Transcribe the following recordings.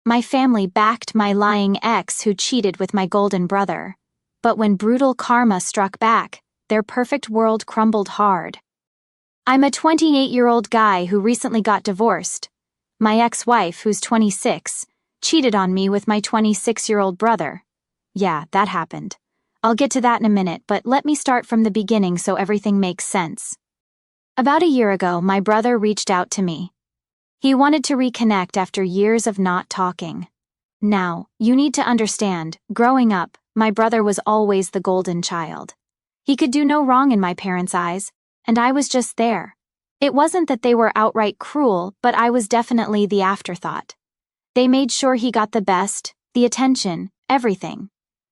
My family backed my lying ex who cheated with my golden brother. But when brutal karma struck back, their perfect world crumbled hard. I'm a 28-year-old guy who recently got divorced. My ex-wife, who's 26, cheated on me with my 26-year-old brother. Yeah, that happened. I'll get to that in a minute, but let me start from the beginning so everything makes sense. About a year ago, my brother reached out to me. He wanted to reconnect after years of not talking. Now, you need to understand, growing up, my brother was always the golden child. He could do no wrong in my parents' eyes, and I was just there. It wasn't that they were outright cruel, but I was definitely the afterthought. They made sure he got the best, the attention, everything.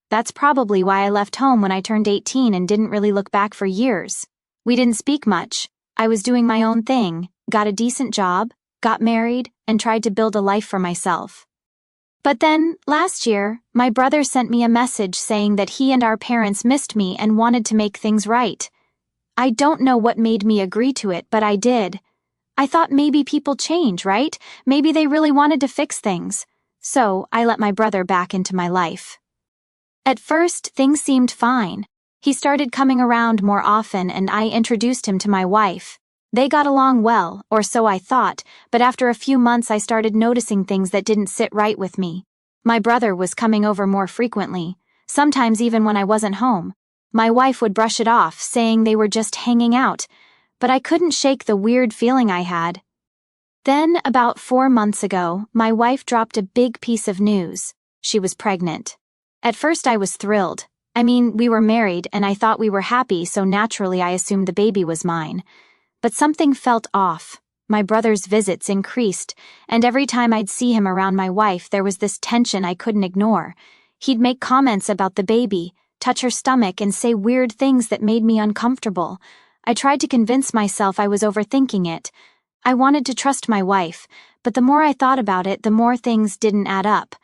That's probably why I left home when I turned 18 and didn't really look back for years. We didn't speak much. I was doing my own thing, got a decent job, got married, and tried to build a life for myself. But then, last year, my brother sent me a message saying that he and our parents missed me and wanted to make things right. I don't know what made me agree to it, but I did. I thought maybe people change, right? Maybe they really wanted to fix things. So, I let my brother back into my life. At first, things seemed fine. He started coming around more often and I introduced him to my wife. They got along well, or so I thought, but after a few months I started noticing things that didn't sit right with me. My brother was coming over more frequently, sometimes even when I wasn't home. My wife would brush it off, saying they were just hanging out, but I couldn't shake the weird feeling I had. Then, about 4 months ago, my wife dropped a big piece of news. She was pregnant. At first I was thrilled. I mean, we were married and I thought we were happy, so naturally I assumed the baby was mine. But something felt off. My brother's visits increased, and every time I'd see him around my wife there was this tension I couldn't ignore. He'd make comments about the baby, touch her stomach and say weird things that made me uncomfortable. I tried to convince myself I was overthinking it. I wanted to trust my wife, but the more I thought about it, the more things didn't add up.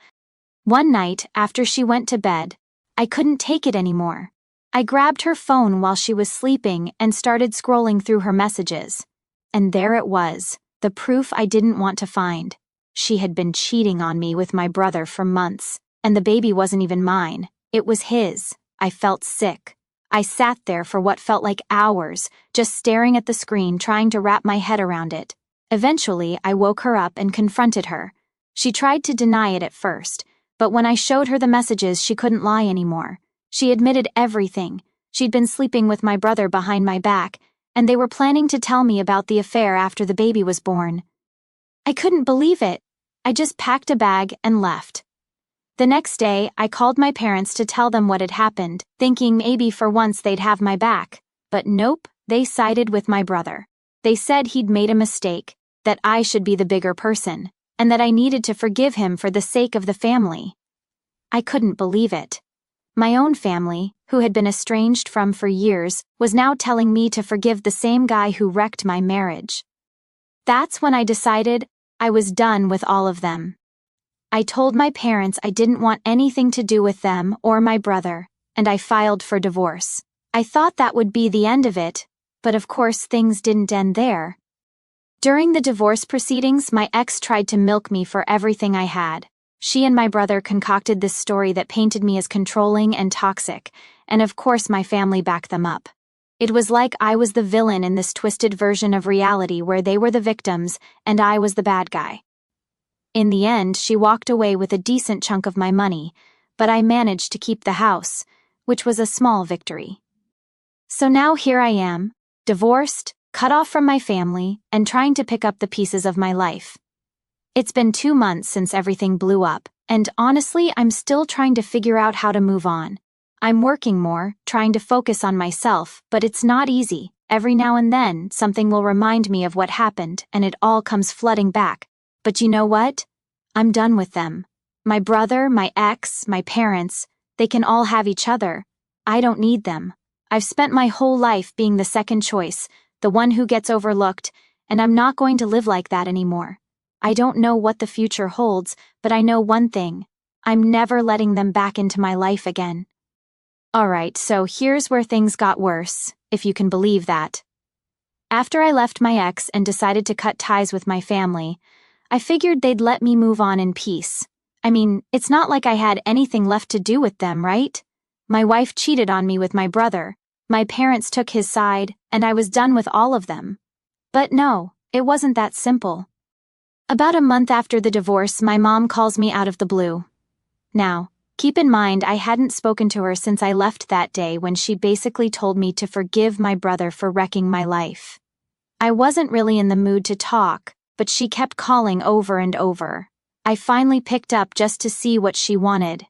One night, after she went to bed, I couldn't take it anymore. I grabbed her phone while she was sleeping and started scrolling through her messages. And there it was, the proof I didn't want to find. She had been cheating on me with my brother for months, and the baby wasn't even mine. It was his. I felt sick. I sat there for what felt like hours, just staring at the screen, trying to wrap my head around it. Eventually, I woke her up and confronted her. She tried to deny it at first, but when I showed her the messages, she couldn't lie anymore. She admitted everything. She'd been sleeping with my brother behind my back, and they were planning to tell me about the affair after the baby was born. I couldn't believe it. I just packed a bag and left. The next day, I called my parents to tell them what had happened, thinking maybe for once they'd have my back. But nope, they sided with my brother. They said he'd made a mistake, that I should be the bigger person, and that I needed to forgive him for the sake of the family. I couldn't believe it. My own family, who had been estranged from for years, was now telling me to forgive the same guy who wrecked my marriage. That's when I decided I was done with all of them. I told my parents I didn't want anything to do with them or my brother, and I filed for divorce. I thought that would be the end of it, but of course things didn't end there. During the divorce proceedings, my ex tried to milk me for everything I had. She and my brother concocted this story that painted me as controlling and toxic, and of course my family backed them up. It was like I was the villain in this twisted version of reality where they were the victims and I was the bad guy. In the end, she walked away with a decent chunk of my money, but I managed to keep the house, which was a small victory. So now here I am, divorced, cut off from my family, and trying to pick up the pieces of my life. It's been 2 months since everything blew up, and honestly, I'm still trying to figure out how to move on. I'm working more, trying to focus on myself, but it's not easy. Every now and then, something will remind me of what happened, and it all comes flooding back. But you know what? I'm done with them. My brother, my ex, my parents, they can all have each other. I don't need them. I've spent my whole life being the second choice, the one who gets overlooked, and I'm not going to live like that anymore. I don't know what the future holds, but I know one thing. I'm never letting them back into my life again. Alright, so here's where things got worse, if you can believe that. After I left my ex and decided to cut ties with my family, I figured they'd let me move on in peace. I mean, it's not like I had anything left to do with them, right? My wife cheated on me with my brother, my parents took his side, and I was done with all of them. But no, it wasn't that simple. About a month after the divorce, my mom calls me out of the blue. Now, keep in mind I hadn't spoken to her since I left that day when she basically told me to forgive my brother for wrecking my life. I wasn't really in the mood to talk, but she kept calling over and over. I finally picked up just to see what she wanted.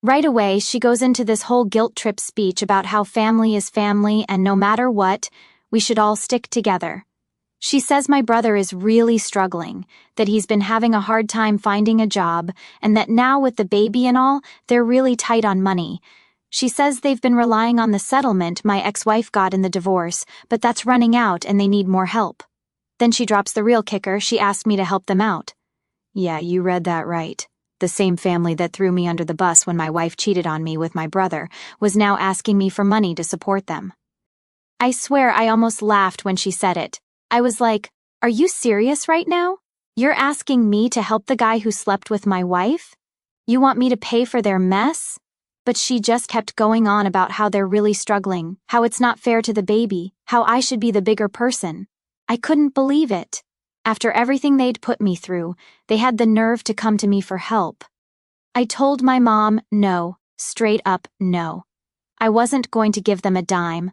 Right away, she goes into this whole guilt trip speech about how family is family and no matter what, we should all stick together. She says my brother is really struggling, that he's been having a hard time finding a job, and that now with the baby and all, they're really tight on money. She says they've been relying on the settlement my ex-wife got in the divorce, but that's running out and they need more help. Then she drops the real kicker. She asked me to help them out. Yeah, you read that right. The same family that threw me under the bus when my wife cheated on me with my brother was now asking me for money to support them. I swear I almost laughed when she said it. I was like, are you serious right now? You're asking me to help the guy who slept with my wife? You want me to pay for their mess? But she just kept going on about how they're really struggling, how it's not fair to the baby, how I should be the bigger person. I couldn't believe it. After everything they'd put me through, they had the nerve to come to me for help. I told my mom no, straight up no. I wasn't going to give them a dime.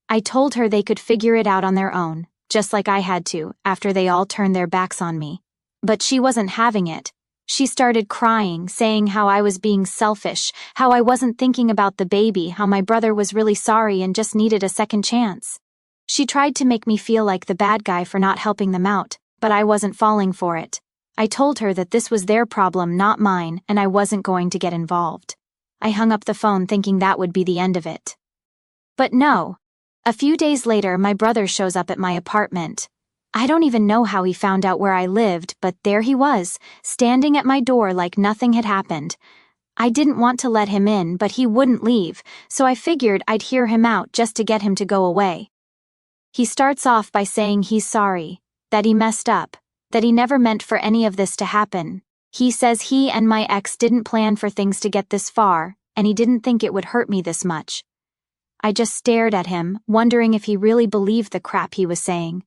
I told her they could figure it out on their own, just like I had to, after they all turned their backs on me. But she wasn't having it. She started crying, saying how I was being selfish, how I wasn't thinking about the baby, how my brother was really sorry and just needed a second chance. She tried to make me feel like the bad guy for not helping them out, but I wasn't falling for it. I told her that this was their problem, not mine, and I wasn't going to get involved. I hung up the phone thinking that would be the end of it. But no. A few days later, my brother shows up at my apartment. I don't even know how he found out where I lived, but there he was, standing at my door like nothing had happened. I didn't want to let him in, but he wouldn't leave, so I figured I'd hear him out just to get him to go away. He starts off by saying he's sorry, that he messed up, that he never meant for any of this to happen. He says he and my ex didn't plan for things to get this far, and he didn't think it would hurt me this much. I just stared at him, wondering if he really believed the crap he was saying.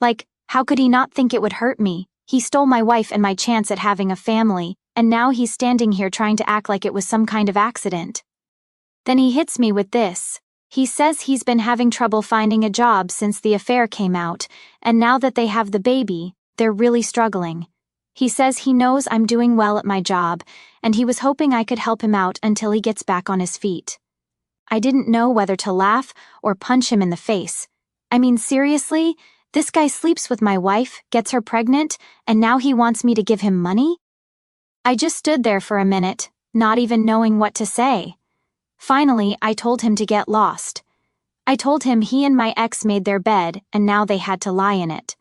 Like, how could he not think it would hurt me? He stole my wife and my chance at having a family, and now he's standing here trying to act like it was some kind of accident. Then he hits me with this. He says he's been having trouble finding a job since the affair came out, and now that they have the baby, they're really struggling. He says he knows I'm doing well at my job, and he was hoping I could help him out until he gets back on his feet. I didn't know whether to laugh or punch him in the face. I mean, seriously? This guy sleeps with my wife, gets her pregnant, and now he wants me to give him money? I just stood there for a minute, not even knowing what to say. Finally, I told him to get lost. I told him he and my ex made their bed, and now they had to lie in it.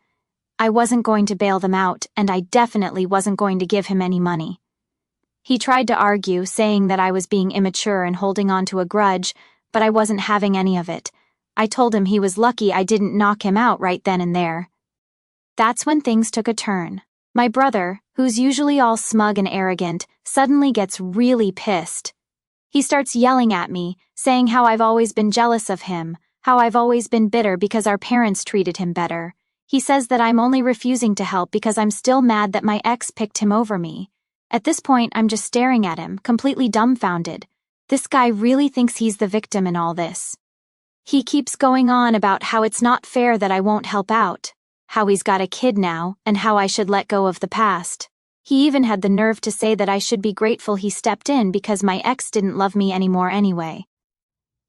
I wasn't going to bail them out, and I definitely wasn't going to give him any money. He tried to argue, saying that I was being immature and holding on to a grudge, but I wasn't having any of it. I told him he was lucky I didn't knock him out right then and there. That's when things took a turn. My brother, who's usually all smug and arrogant, suddenly gets really pissed. He starts yelling at me, saying how I've always been jealous of him, how I've always been bitter because our parents treated him better. He says that I'm only refusing to help because I'm still mad that my ex picked him over me. At this point, I'm just staring at him, completely dumbfounded. This guy really thinks he's the victim in all this. He keeps going on about how it's not fair that I won't help out, how he's got a kid now, and how I should let go of the past. He even had the nerve to say that I should be grateful he stepped in because my ex didn't love me anymore anyway.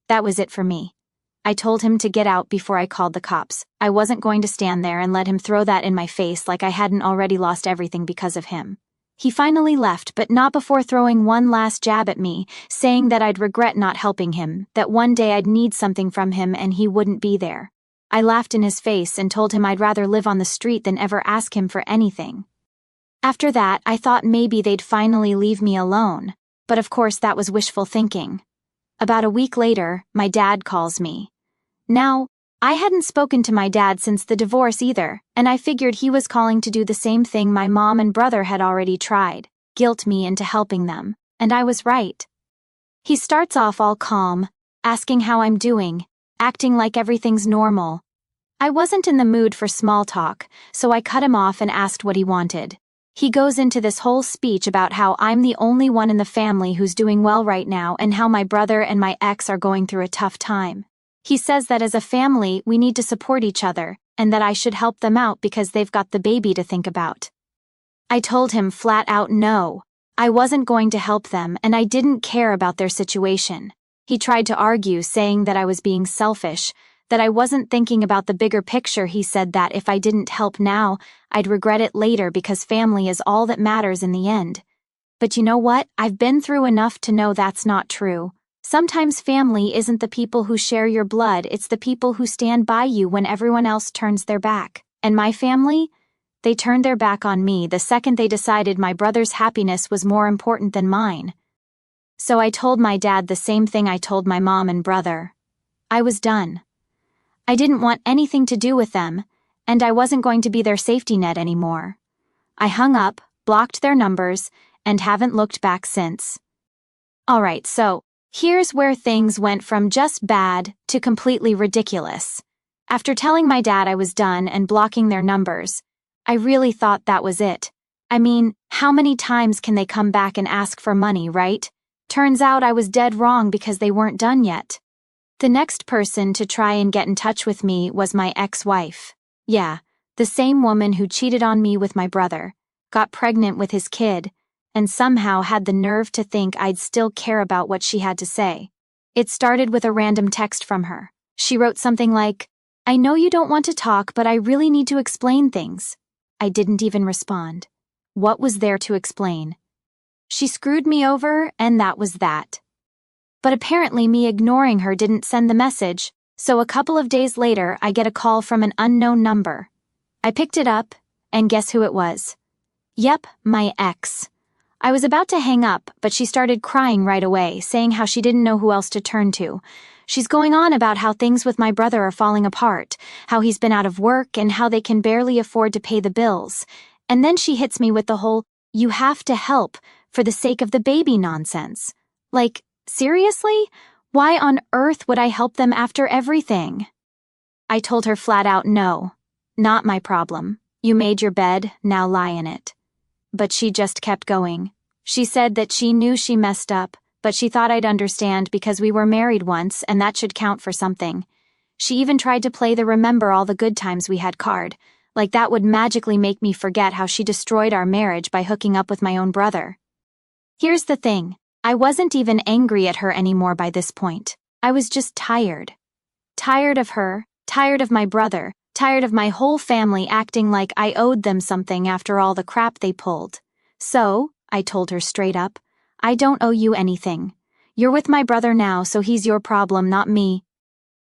That was it for me. I told him to get out before I called the cops. I wasn't going to stand there and let him throw that in my face like I hadn't already lost everything because of him. He finally left, but not before throwing one last jab at me, saying that I'd regret not helping him, that one day I'd need something from him and he wouldn't be there. I laughed in his face and told him I'd rather live on the street than ever ask him for anything. After that, I thought maybe they'd finally leave me alone, but of course that was wishful thinking. About a week later, my dad calls me. Now, I hadn't spoken to my dad since the divorce either, and I figured he was calling to do the same thing my mom and brother had already tried, guilt me into helping them, and I was right. He starts off all calm, asking how I'm doing, acting like everything's normal. I wasn't in the mood for small talk, so I cut him off and asked what he wanted. He goes into this whole speech about how I'm the only one in the family who's doing well right now and how my brother and my ex are going through a tough time. He says that as a family we need to support each other, and that I should help them out because they've got the baby to think about. I told him flat out no. I wasn't going to help them and I didn't care about their situation. He tried to argue, saying that I was being selfish, that I wasn't thinking about the bigger picture. He said that if I didn't help now, I'd regret it later because family is all that matters in the end. But you know what? I've been through enough to know that's not true. Sometimes family isn't the people who share your blood, it's the people who stand by you when everyone else turns their back. And my family? They turned their back on me the second they decided my brother's happiness was more important than mine. So I told my dad the same thing I told my mom and brother. I was done. I didn't want anything to do with them, and I wasn't going to be their safety net anymore. I hung up, blocked their numbers, and haven't looked back since. Alright, so here's where things went from just bad to completely ridiculous. After telling my dad I was done and blocking their numbers, I really thought that was it. I mean, how many times can they come back and ask for money, right? Turns out I was dead wrong because they weren't done yet. The next person to try and get in touch with me was my ex-wife. Yeah, the same woman who cheated on me with my brother, got pregnant with his kid, and somehow had the nerve to think I'd still care about what she had to say. It started with a random text from her. She wrote something like, "I know you don't want to talk, but I really need to explain things." I didn't even respond. What was there to explain? She screwed me over, and that was that. But apparently me ignoring her didn't send the message, so a couple of days later I get a call from an unknown number. I picked it up, and guess who it was? Yep, my ex. I was about to hang up, but she started crying right away, saying how she didn't know who else to turn to. She's going on about how things with my brother are falling apart, how he's been out of work, and how they can barely afford to pay the bills. And then she hits me with the whole, "You have to help, for the sake of the baby" nonsense. Like, seriously? Why on earth would I help them after everything? I told her flat out no. Not my problem. You made your bed, now lie in it. But she just kept going. She said that she knew she messed up, but she thought I'd understand because we were married once and that should count for something. She even tried to play the remember all the good times we had card, like that would magically make me forget how she destroyed our marriage by hooking up with my own brother. Here's the thing. I wasn't even angry at her anymore by this point. I was just tired. Tired of her, tired of my brother, tired of my whole family acting like I owed them something after all the crap they pulled. So, I told her straight up, I don't owe you anything. You're with my brother now, so he's your problem, not me.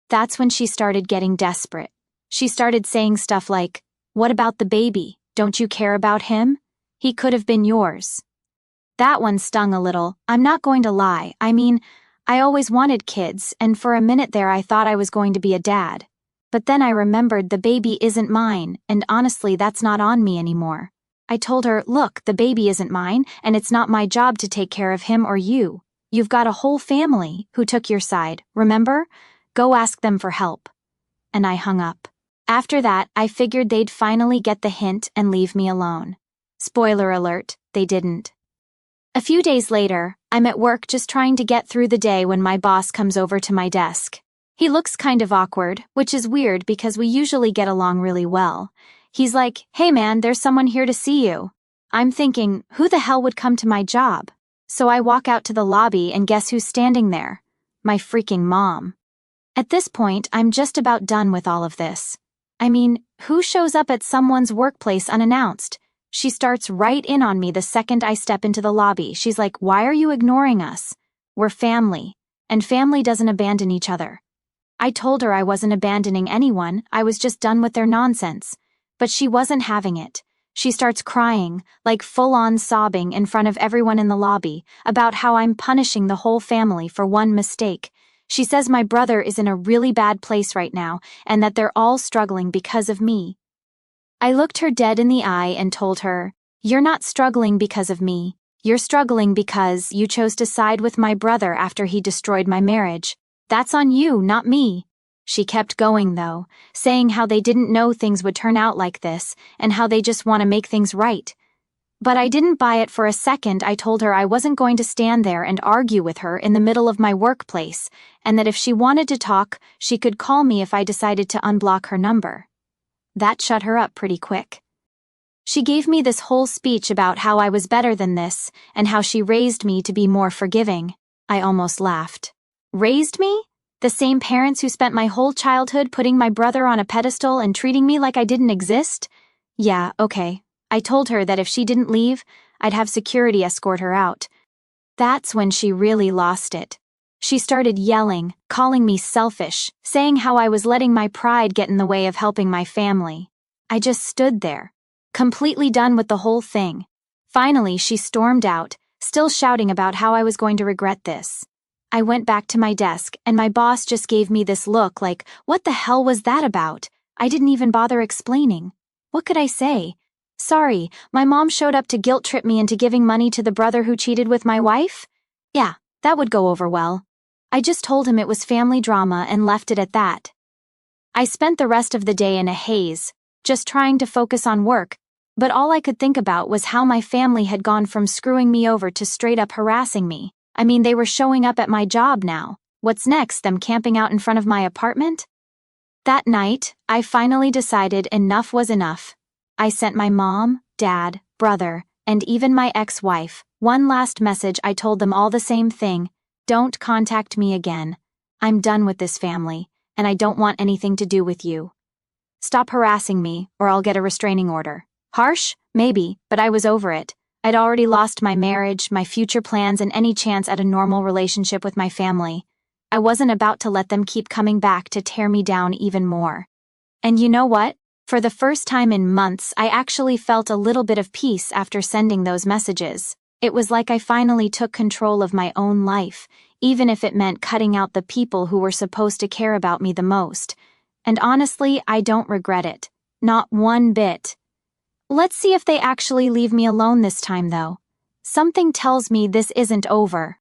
That's when she started getting desperate. She started saying stuff like, "What about the baby? Don't you care about him? He could have been yours." That one stung a little, I'm not going to lie. I mean, I always wanted kids, and for a minute there I thought I was going to be a dad. But then I remembered the baby isn't mine, and honestly that's not on me anymore. I told her, "Look, the baby isn't mine, and it's not my job to take care of him or you. You've got a whole family who took your side, remember? Go ask them for help." And I hung up. After that, I figured they'd finally get the hint and leave me alone. Spoiler alert, they didn't. A few days later, I'm at work just trying to get through the day when my boss comes over to my desk. He looks kind of awkward, which is weird because we usually get along really well. He's like, "Hey man, there's someone here to see you." I'm thinking, who the hell would come to my job? So I walk out to the lobby and guess who's standing there? My freaking mom. At this point, I'm just about done with all of this. I mean, who shows up at someone's workplace unannounced? She starts right in on me the second I step into the lobby. She's like, "Why are you ignoring us? We're family, and family doesn't abandon each other." I told her I wasn't abandoning anyone, I was just done with their nonsense. But she wasn't having it. She starts crying, like full-on sobbing in front of everyone in the lobby, about how I'm punishing the whole family for one mistake. She says my brother is in a really bad place right now, and that they're all struggling because of me. I looked her dead in the eye and told her, "You're not struggling because of me. You're struggling because you chose to side with my brother after he destroyed my marriage. That's on you, not me." She kept going, though, saying how they didn't know things would turn out like this and how they just want to make things right. But I didn't buy it for a second. I told her I wasn't going to stand there and argue with her in the middle of my workplace, and that if she wanted to talk, she could call me if I decided to unblock her number. That shut her up pretty quick. She gave me this whole speech about how I was better than this and how she raised me to be more forgiving. I almost laughed. Raised me? The same parents who spent my whole childhood putting my brother on a pedestal and treating me like I didn't exist? Yeah, okay. I told her that if she didn't leave, I'd have security escort her out. That's when she really lost it. She started yelling, calling me selfish, saying how I was letting my pride get in the way of helping my family. I just stood there, completely done with the whole thing. Finally, she stormed out, still shouting about how I was going to regret this. I went back to my desk, and my boss just gave me this look like, what the hell was that about? I didn't even bother explaining. What could I say? Sorry, my mom showed up to guilt-trip me into giving money to the brother who cheated with my wife? Yeah, that would go over well. I just told him it was family drama and left it at that. I spent the rest of the day in a haze, just trying to focus on work, but all I could think about was how my family had gone from screwing me over to straight-up harassing me. I mean, they were showing up at my job now. What's next, them camping out in front of my apartment? That night, I finally decided enough was enough. I sent my mom, dad, brother, and even my ex-wife one last message. I told them all the same thing: don't contact me again. I'm done with this family, and I don't want anything to do with you. Stop harassing me, or I'll get a restraining order. Harsh? Maybe, but I was over it. I'd already lost my marriage, my future plans, and any chance at a normal relationship with my family. I wasn't about to let them keep coming back to tear me down even more. And you know what? For the first time in months, I actually felt a little bit of peace after sending those messages. It was like I finally took control of my own life, even if it meant cutting out the people who were supposed to care about me the most. And honestly, I don't regret it. Not one bit. Let's see if they actually leave me alone this time, though. Something tells me this isn't over.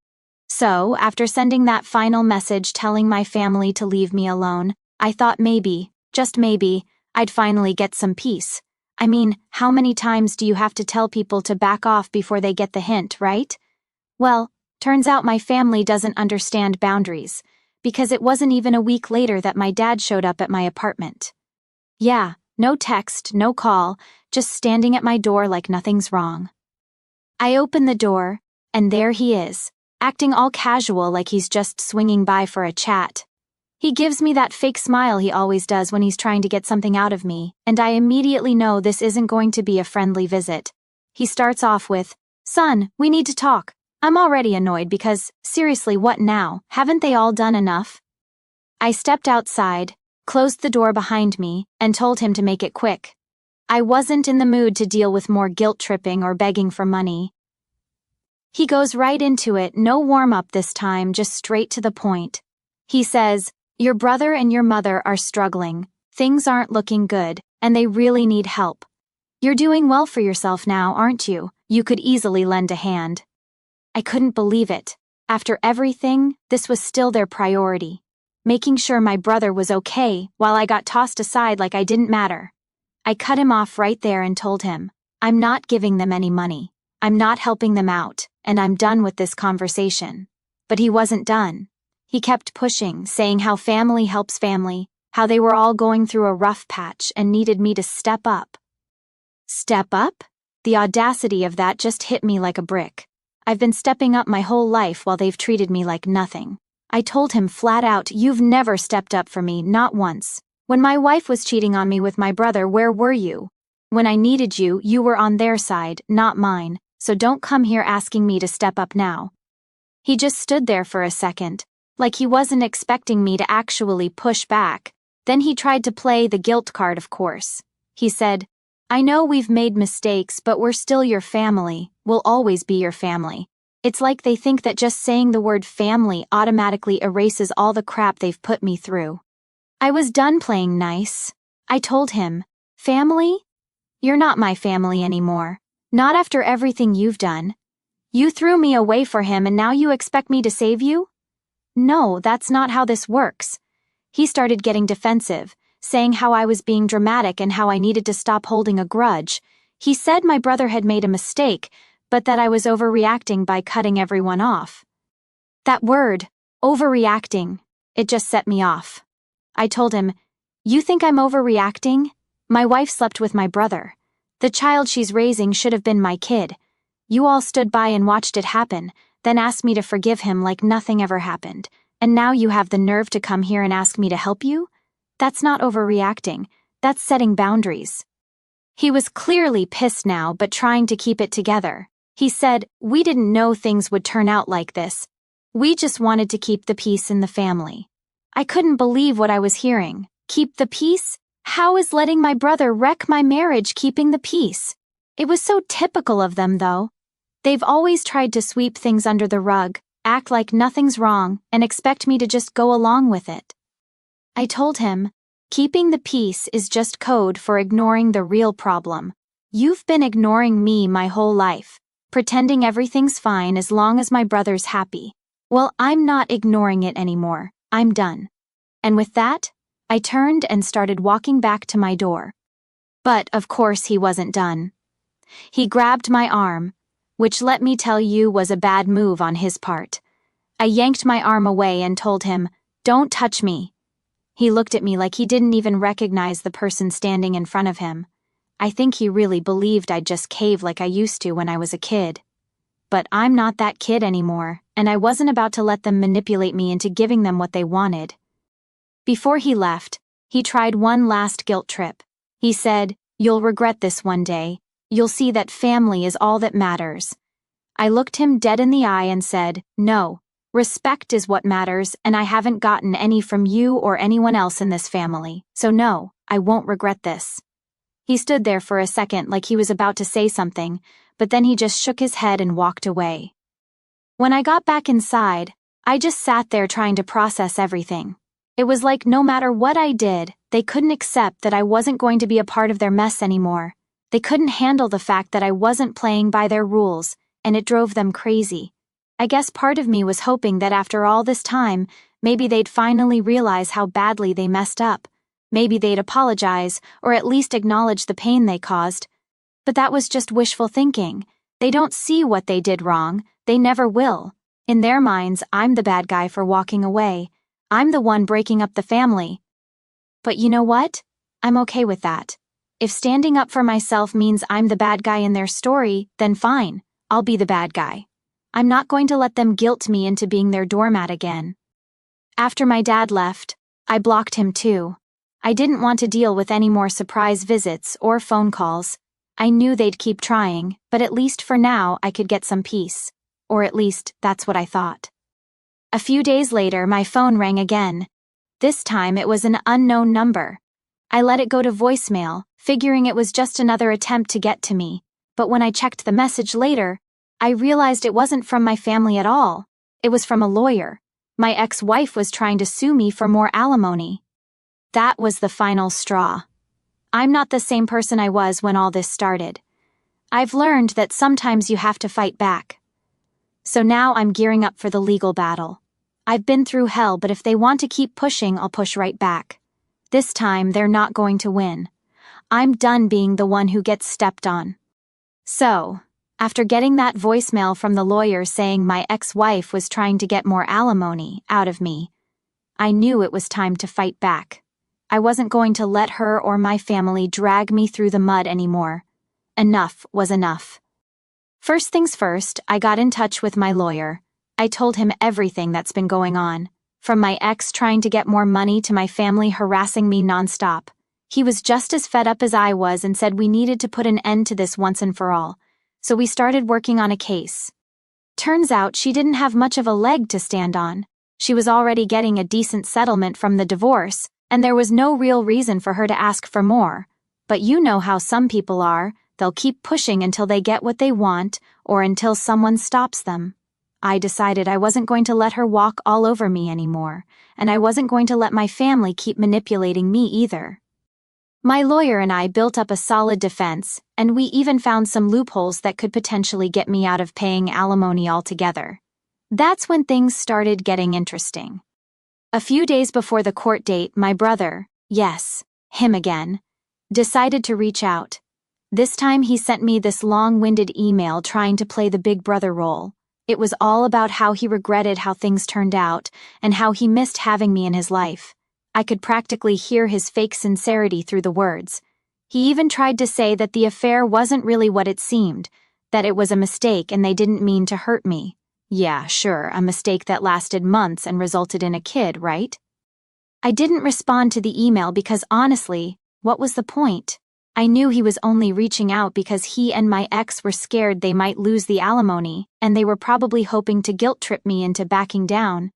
So, after sending that final message telling my family to leave me alone, I thought maybe, just maybe, I'd finally get some peace. I mean, how many times do you have to tell people to back off before they get the hint, right? Well, turns out my family doesn't understand boundaries, because it wasn't even a week later that my dad showed up at my apartment. Yeah, no text, no call, just standing at my door like nothing's wrong. I open the door, and there he is, acting all casual like he's just swinging by for a chat. He gives me that fake smile he always does when he's trying to get something out of me, and I immediately know this isn't going to be a friendly visit. He starts off with, "Son, we need to talk." I'm already annoyed because, seriously, what now? Haven't they all done enough? I stepped outside, closed the door behind me, and told him to make it quick. I wasn't in the mood to deal with more guilt-tripping or begging for money. He goes right into it, no warm-up this time, just straight to the point. He says, "Your brother and your mother are struggling, things aren't looking good, and they really need help. You're doing well for yourself now, aren't you? You could easily lend a hand." I couldn't believe it. After everything, this was still their priority. Making sure my brother was okay while I got tossed aside like I didn't matter. I cut him off right there and told him, I'm not giving them any money. I'm not helping them out, and I'm done with this conversation. But he wasn't done. He kept pushing, saying how family helps family, how they were all going through a rough patch and needed me to step up. Step up? The audacity of that just hit me like a brick. I've been stepping up my whole life while they've treated me like nothing. I told him flat out, "You've never stepped up for me, not once. When my wife was cheating on me with my brother, where were you? When I needed you, you were on their side, not mine, so don't come here asking me to step up now." He just stood there for a second, like he wasn't expecting me to actually push back. Then he tried to play the guilt card, of course. He said, "I know we've made mistakes, but we're still your family. We'll always be your family." It's like they think that just saying the word family automatically erases all the crap they've put me through. I was done playing nice. I told him, "Family? You're not my family anymore. Not after everything you've done. You threw me away for him and now you expect me to save you? No, that's not how this works. He started getting defensive, saying how I was being dramatic and how I needed to stop holding a grudge. He said my brother had made a mistake, but that I was overreacting by cutting everyone off. That word, overreacting, it just set me off. I told him, "You think I'm overreacting? My wife slept with my brother. The child she's raising should have been my kid. You all stood by and watched it happen, then asked me to forgive him like nothing ever happened, and now you have the nerve to come here and ask me to help you? That's not overreacting, that's setting boundaries." He was clearly pissed now but trying to keep it together. He said, "We didn't know things would turn out like this. We just wanted to keep the peace in the family." I couldn't believe what I was hearing. Keep the peace? How is letting my brother wreck my marriage keeping the peace? It was so typical of them, though. They've always tried to sweep things under the rug, act like nothing's wrong, and expect me to just go along with it. I told him, keeping the peace is just code for ignoring the real problem. You've been ignoring me my whole life, pretending everything's fine as long as my brother's happy. Well, I'm not ignoring it anymore. I'm done. And with that, I turned and started walking back to my door. But, of course, he wasn't done. He grabbed my arm, which let me tell you was a bad move on his part. I yanked my arm away and told him, "Don't touch me." He looked at me like he didn't even recognize the person standing in front of him. I think he really believed I'd just cave like I used to when I was a kid. But I'm not that kid anymore, and I wasn't about to let them manipulate me into giving them what they wanted. Before he left, he tried one last guilt trip. He said, "You'll regret this one day. You'll see that family is all that matters." I looked him dead in the eye and said, "No, respect is what matters, and I haven't gotten any from you or anyone else in this family, so no, I won't regret this." He stood there for a second like he was about to say something, but then he just shook his head and walked away. When I got back inside, I just sat there trying to process everything. It was like no matter what I did, they couldn't accept that I wasn't going to be a part of their mess anymore. They couldn't handle the fact that I wasn't playing by their rules, and it drove them crazy. I guess part of me was hoping that after all this time, maybe they'd finally realize how badly they messed up. Maybe they'd apologize, or at least acknowledge the pain they caused. But that was just wishful thinking. They don't see what they did wrong. They never will. In their minds, I'm the bad guy for walking away. I'm the one breaking up the family. But you know what? I'm okay with that. If standing up for myself means I'm the bad guy in their story, then fine, I'll be the bad guy. I'm not going to let them guilt me into being their doormat again. After my dad left, I blocked him too. I didn't want to deal with any more surprise visits or phone calls. I knew they'd keep trying, but at least for now I could get some peace. Or at least, that's what I thought. A few days later, my phone rang again. This time it was an unknown number. I let it go to voicemail, figuring it was just another attempt to get to me. But when I checked the message later, I realized it wasn't from my family at all. It was from a lawyer. My ex-wife was trying to sue me for more alimony. That was the final straw. I'm not the same person I was when all this started. I've learned that sometimes you have to fight back. So now I'm gearing up for the legal battle. I've been through hell, but if they want to keep pushing, I'll push right back. This time, they're not going to win. I'm done being the one who gets stepped on. So, after getting that voicemail from the lawyer saying my ex-wife was trying to get more alimony out of me, I knew it was time to fight back. I wasn't going to let her or my family drag me through the mud anymore. Enough was enough. First things first, I got in touch with my lawyer. I told him everything that's been going on, from my ex trying to get more money to my family harassing me nonstop. He was just as fed up as I was and said we needed to put an end to this once and for all. So we started working on a case. Turns out she didn't have much of a leg to stand on. She was already getting a decent settlement from the divorce, and there was no real reason for her to ask for more. But you know how some people are. They'll keep pushing until they get what they want, or until someone stops them. I decided I wasn't going to let her walk all over me anymore, and I wasn't going to let my family keep manipulating me either. My lawyer and I built up a solid defense, and we even found some loopholes that could potentially get me out of paying alimony altogether. That's when things started getting interesting. A few days before the court date, my brother, yes, him again, decided to reach out. This time he sent me this long-winded email trying to play the big brother role. It was all about how he regretted how things turned out and how he missed having me in his life. I could practically hear his fake sincerity through the words. He even tried to say that the affair wasn't really what it seemed, that it was a mistake and they didn't mean to hurt me. Yeah, sure, a mistake that lasted months and resulted in a kid, right? I didn't respond to the email because honestly, what was the point? I knew he was only reaching out because he and my ex were scared they might lose the alimony, and they were probably hoping to guilt-trip me into backing down.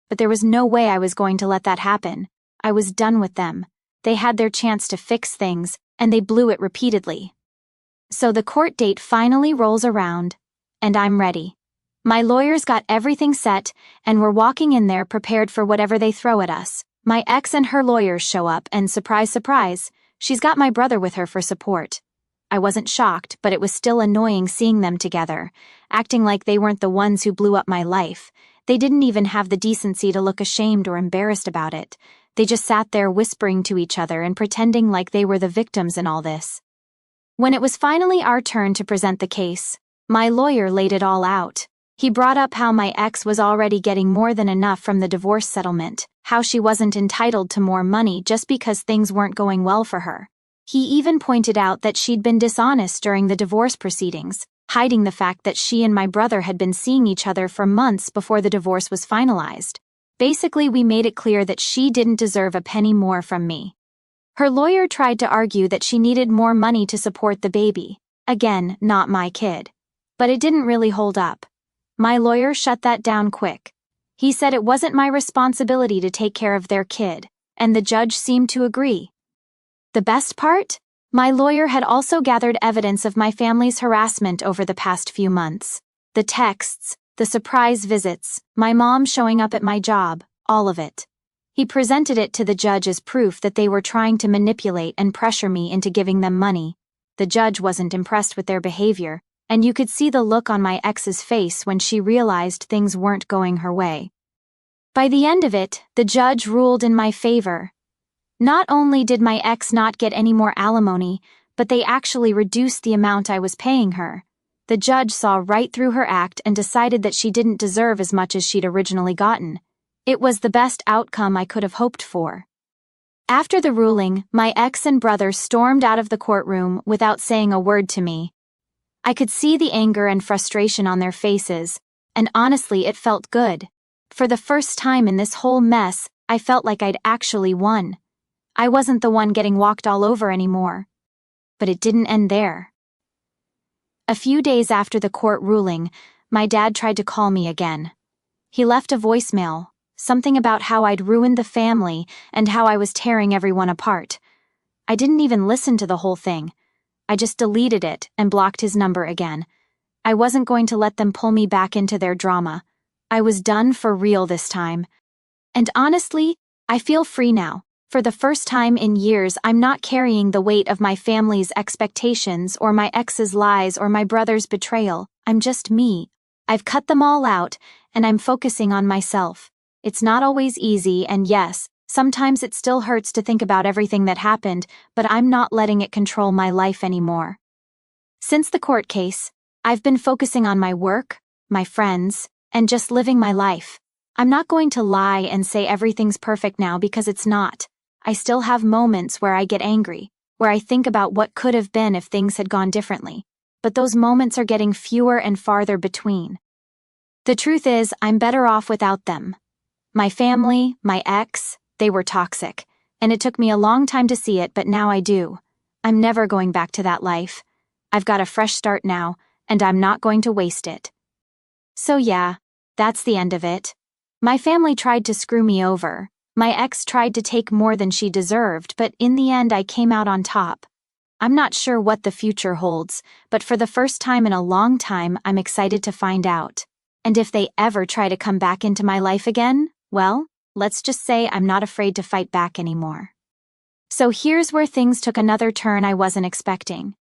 But there was no way I was going to let that happen. I was done with them. They had their chance to fix things, and they blew it repeatedly. So the court date finally rolls around, and I'm ready. My lawyers got everything set, and we're walking in there prepared for whatever they throw at us. My ex and her lawyers show up, and surprise, surprise, she's got my brother with her for support. I wasn't shocked, but it was still annoying seeing them together, acting like they weren't the ones who blew up my life. They didn't even have the decency to look ashamed or embarrassed about it. They just sat there whispering to each other and pretending like they were the victims in all this. When it was finally our turn to present the case, my lawyer laid it all out. He brought up how my ex was already getting more than enough from the divorce settlement, how she wasn't entitled to more money just because things weren't going well for her. He even pointed out that she'd been dishonest during the divorce proceedings, hiding the fact that she and my brother had been seeing each other for months before the divorce was finalized. Basically, we made it clear that she didn't deserve a penny more from me. Her lawyer tried to argue that she needed more money to support the baby. Again, not my kid. But it didn't really hold up. My lawyer shut that down quick. He said it wasn't my responsibility to take care of their kid, and the judge seemed to agree. The best part? My lawyer had also gathered evidence of my family's harassment over the past few months. The texts, the surprise visits, my mom showing up at my job, all of it. He presented it to the judge as proof that they were trying to manipulate and pressure me into giving them money. The judge wasn't impressed with their behavior, and you could see the look on my ex's face when she realized things weren't going her way. By the end of it, the judge ruled in my favor. Not only did my ex not get any more alimony, but they actually reduced the amount I was paying her. The judge saw right through her act and decided that she didn't deserve as much as she'd originally gotten. It was the best outcome I could have hoped for. After the ruling, my ex and brother stormed out of the courtroom without saying a word to me. I could see the anger and frustration on their faces, and honestly, it felt good. For the first time in this whole mess, I felt like I'd actually won. I wasn't the one getting walked all over anymore. But it didn't end there. A few days after the court ruling, my dad tried to call me again. He left a voicemail, something about how I'd ruined the family and how I was tearing everyone apart. I didn't even listen to the whole thing. I just deleted it and blocked his number again. I wasn't going to let them pull me back into their drama. I was done for real this time. And honestly, I feel free now. For the first time in years, I'm not carrying the weight of my family's expectations or my ex's lies or my brother's betrayal. I'm just me. I've cut them all out, and I'm focusing on myself. It's not always easy, and yes, sometimes it still hurts to think about everything that happened, but I'm not letting it control my life anymore. Since the court case, I've been focusing on my work, my friends, and just living my life. I'm not going to lie and say everything's perfect now because it's not. I still have moments where I get angry, where I think about what could have been if things had gone differently, but those moments are getting fewer and farther between. The truth is, I'm better off without them. My family, my ex, they were toxic, and it took me a long time to see it, but now I do. I'm never going back to that life. I've got a fresh start now, and I'm not going to waste it. So yeah, that's the end of it. My family tried to screw me over. My ex tried to take more than she deserved, but in the end I came out on top. I'm not sure what the future holds, but for the first time in a long time I'm excited to find out. And if they ever try to come back into my life again, well, let's just say I'm not afraid to fight back anymore. So here's where things took another turn I wasn't expecting.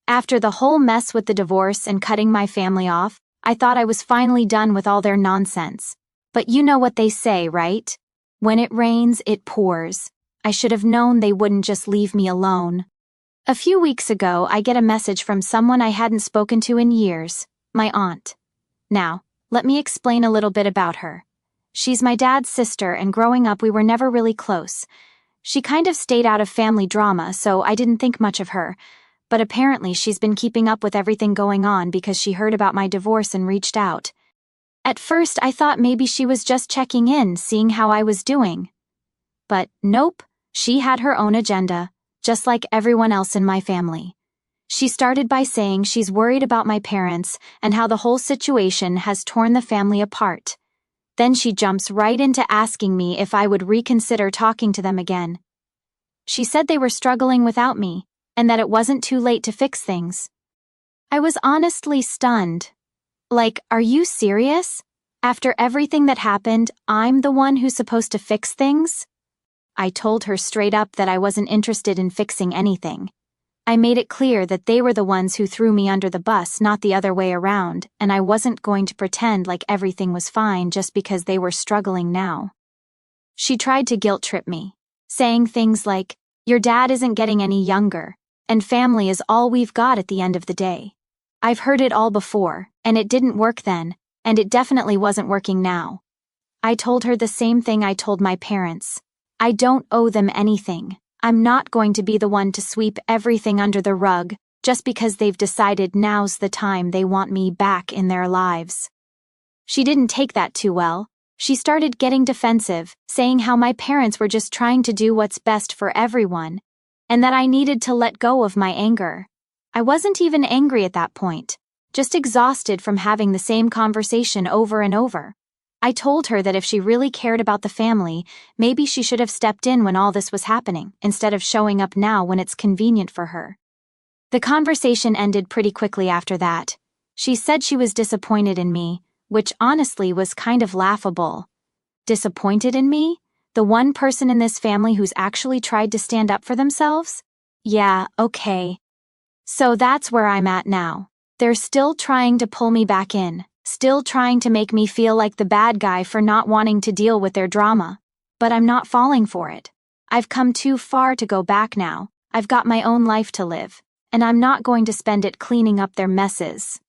After the whole mess with the divorce and cutting my family off, I thought I was finally done with all their nonsense. But you know what they say, right? When it rains, it pours. I should have known they wouldn't just leave me alone. A few weeks ago, I get a message from someone I hadn't spoken to in years, my aunt. Now, let me explain a little bit about her. She's my dad's sister, and growing up we were never really close. She kind of stayed out of family drama, so I didn't think much of her, but apparently she's been keeping up with everything going on because she heard about my divorce and reached out. At first I thought maybe she was just checking in, seeing how I was doing. But nope, she had her own agenda, just like everyone else in my family. She started by saying she's worried about my parents and how the whole situation has torn the family apart. Then she jumps right into asking me if I would reconsider talking to them again. She said they were struggling without me, and that it wasn't too late to fix things. I was honestly stunned. Like, are you serious? After everything that happened, I'm the one who's supposed to fix things? I told her straight up that I wasn't interested in fixing anything. I made it clear that they were the ones who threw me under the bus, not the other way around, and I wasn't going to pretend like everything was fine just because they were struggling now. She tried to guilt trip me, saying things like, "Your dad isn't getting any younger, and family is all we've got at the end of the day." I've heard it all before, and it didn't work then, and it definitely wasn't working now. I told her the same thing I told my parents. I don't owe them anything. I'm not going to be the one to sweep everything under the rug just because they've decided now's the time they want me back in their lives. She didn't take that too well. She started getting defensive, saying how my parents were just trying to do what's best for everyone, and that I needed to let go of my anger. I wasn't even angry at that point, just exhausted from having the same conversation over and over. I told her that if she really cared about the family, maybe she should have stepped in when all this was happening, instead of showing up now when it's convenient for her. The conversation ended pretty quickly after that. She said she was disappointed in me, which honestly was kind of laughable. Disappointed in me? The one person in this family who's actually tried to stand up for themselves? Yeah, okay. So that's where I'm at now. They're still trying to pull me back in. Still trying to make me feel like the bad guy for not wanting to deal with their drama. But I'm not falling for it. I've come too far to go back now. I've got my own life to live, and I'm not going to spend it cleaning up their messes.